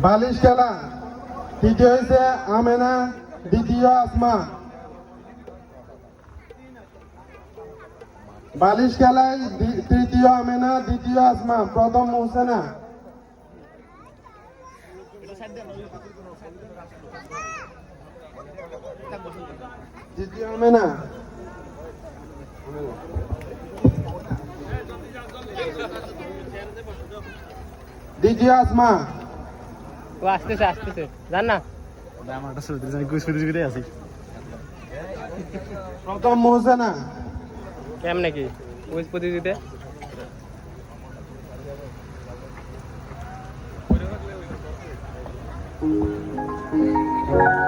বালিশ খেলা তৃতীয় হয়েছে আমেনা, দ্বিতীয় আসমা। বালিশ খেলায় তৃতীয় আমেনা, দ্বিতীয় আসমা, প্রথম মোহসেনা। দ্বিতীয় আমেনা, দ্বিতীয় আসমা। ও আসতেছে আসতেছে, জান না প্রথম মোহসেনা। কেমনে কি কুইজ প্রতিযোগিতা? Thank you.